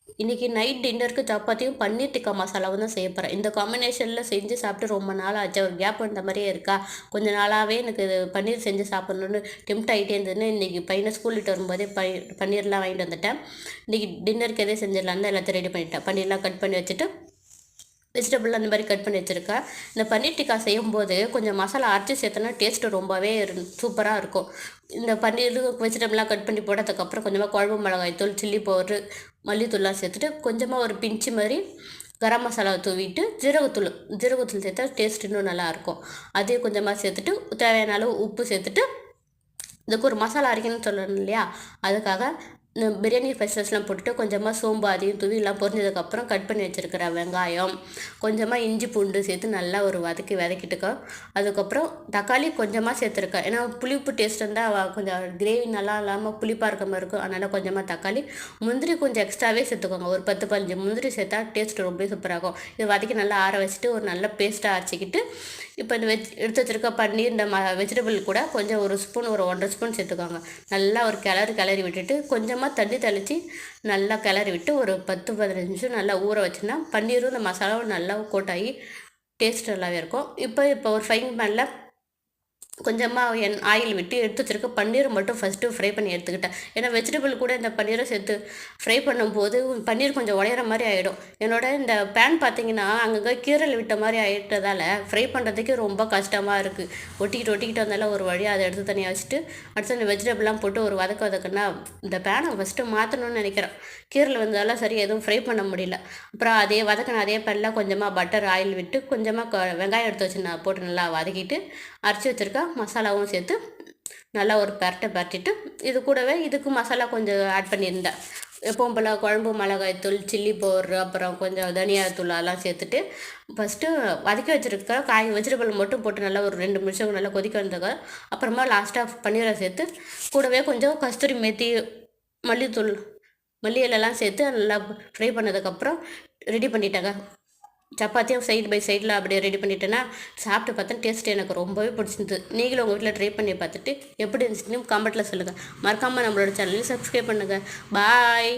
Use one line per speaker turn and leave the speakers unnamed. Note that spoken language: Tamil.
இன்றைக்கி நைட் டின்னருக்கு சப்பாத்தியும் பன்னீர் டிக்கா மசாலாவும் தான் செய்ய போகிறேன். இந்த காம்பினேஷனில் செஞ்சு சாப்பிட்டு ரொம்ப நாள் ஆச்சு. ஒரு கேப் வந்த மாதிரியே இருக்கா. கொஞ்ச நாளாகவே எனக்கு இது பன்னீர் செஞ்சு சாப்பிட்ணுன்னு டெம்ப்ட் ஆகிட்டே இருந்ததுன்னு இன்றைக்கி பையனை ஸ்கூல் விட்டு வரும்போதே பன்னீர்லாம் வாங்கிட்டு வந்துட்டேன். இன்றைக்கி டின்னருக்கு எதே செஞ்சிடலான்னு எல்லாத்தையும் ரெடி பண்ணிட்டேன். பன்னீர்லாம் கட் பண்ணி வச்சுட்டு வெஜிடபிள் அந்த மாதிரி கட் பண்ணி வச்சுருக்கேன். இந்த பன்னீர் டிக்கா செய்யும்போது கொஞ்சம் மசாலா அரைச்சி சேர்த்தோன்னா டேஸ்ட்டு ரொம்பவே சூப்பராக இருக்கும். இந்த பன்னீர் வெஜிடபிள்லாம் கட் பண்ணி போட்டதுக்கப்புறம் கொஞ்சமாக குழம்பு மிளகாய் தூள், சில்லி பவுட்ரு, மல்லித்தூள்லாம் சேர்த்துட்டு கொஞ்சமாக ஒரு பிஞ்சு மாதிரி கரம் மசாலா தூவிட்டு ஜீரகத்தூள் சேர்த்தா டேஸ்ட் இன்னும் நல்லாயிருக்கும். அதையும் கொஞ்சமாக சேர்த்துட்டு தேவையான அளவு உப்பு சேர்த்துட்டு இதுக்கு ஒரு மசாலா அரைக்கணும்னு சொல்லணும் இல்லையா, அதுக்காக இந்த பிரியாணி ஸ்பைசஸ்லாம் போட்டுட்டு கொஞ்சமாக சோம்பு அதையும் தூவி எல்லாம் பொரிஞ்சதுக்கப்புறம் கட் பண்ணி வச்சுருக்கிற வெங்காயம், கொஞ்சமாக இஞ்சி பூண்டு சேர்த்து நல்லா ஒரு வதக்கிட்டுக்கோ. அதுக்கப்புறம் தக்காளி கொஞ்சமாக சேர்த்துருக்கேன். ஏன்னா புளிப்பு டேஸ்ட் இருந்தால் கொஞ்சம் கிரேவி நல்லா இல்லாமல் புளிப்பாக இருக்க மாதிரி இருக்கும். அதனால் கொஞ்சமாக தக்காளி, முந்திரி கொஞ்சம் எக்ஸ்ட்ராவே சேர்த்துக்கோங்க. ஒரு 10 15 முந்திரி சேர்த்தா டேஸ்ட் ரொம்ப சூப்பராக இருக்கும். இது வதக்கி நல்லா ஆற வச்சுட்டு ஒரு நல்ல பேஸ்ட்டாக அரைச்சிக்கிட்டு இப்போ இந்த எடுத்து வச்சுருக்க பன்னீர் இந்த வெஜிடபிள் கூட கொஞ்சம் ஒரு ஸ்பூன் ஒரு 1.5 ஸ்பூன் சேர்த்துக்கோங்க. நல்லா ஒரு கிளறி விட்டுட்டு கொஞ்சமாக தண்ணி தெளித்து நல்லா கிளறி விட்டு ஒரு 10 15 நிமிஷம் நல்லா ஊற வச்சுன்னா பன்னீரும் இந்த மசாலாவும் நல்லா கோட்டாகி டேஸ்ட் நல்லாவே இருக்கும். இப்போ ஒரு ஃப்ரைங் பேனில் கொஞ்சமாக ஆயில் விட்டு எடுத்து வச்சுருக்க பன்னீரை மட்டும் ஃபஸ்ட்டு ஃப்ரை பண்ணி எடுத்துக்கிட்டேன். ஏன்னா வெஜிடபிள் கூட இந்த பன்னீரை சேர்த்து ஃப்ரை பண்ணும்போது பன்னீர் கொஞ்சம் உடையிற மாதிரி ஆகிடும். என்னோட இந்த பேன் பார்த்திங்கன்னா அங்கங்கே கீரல் விட்ட மாதிரி ஆகிட்டதால் ஃப்ரை பண்ணுறதுக்கே ரொம்ப கஷ்டமாக இருக்குது. ஒட்டிக்கிட்டு வந்தாலும் ஒரு வழியாக அதை எடுத்து தனியாக வச்சுட்டு அடுத்து அந்த வெஜிடபிள்லாம் போட்டு ஒரு வதக்குன்னா இந்த பேனை ஃபஸ்ட்டு மாற்றணும்னு நினைக்கிறேன். கீரல் வந்ததால் சரி எதுவும் ஃப்ரை பண்ண முடியல. அப்புறம் அதே பேனில் கொஞ்சமாக பட்டர் ஆயில் விட்டு கொஞ்சமாக வெங்காயம் எடுத்து வச்சு போட்டு நல்லா வதக்கிட்டு அரைச்சி வச்சுருக்க மசாலாவும் சேர்த்து நல்லா ஒரு பரட்டிட்டு இது கூடவே இதுக்கு மசாலா கொஞ்சம் ஆட் பண்ணியிருந்தேன். எப்பவும் போல் குழம்பு மிளகாய் தூள், சில்லி பவுட்ரு, அப்புறம் கொஞ்சம் தனியாத்தூள் அதெல்லாம் சேர்த்துட்டு ஃபஸ்ட்டு வதக்கி வச்சுருக்க வெஜிடபிள் மட்டும் போட்டு நல்லா ஒரு 2 நிமிஷம் நல்லா கொதிக்க வந்ததுக்கு அப்புறமா லாஸ்ட்டாக பன்னீரை சேர்த்து கூடவே கொஞ்சம் கஸ்தூரி மேத்தி, மல்லி இலைலாம் சேர்த்து நல்லா ஃப்ரை பண்ணதுக்கப்புறம் ரெடி பண்ணிட்டேங்க. சப்பாத்தியும் சைடு பை சைடில் அப்படியே ரெடி பண்ணிட்டேன்னா சாப்பிட்டு பார்த்தா டேஸ்ட் எனக்கு ரொம்பவே பிடிச்சிருந்தது. நீங்களும் உங்கள் வீட்டில் ட்ரை பண்ணி பார்த்துட்டு எப்படி இருந்துச்சுன்னு கமெண்ட்டில் சொல்லுங்கள். மறக்காமல் நம்மளோட சேனலையும் சப்ஸ்கிரைப் பண்ணுங்கள். பாய்.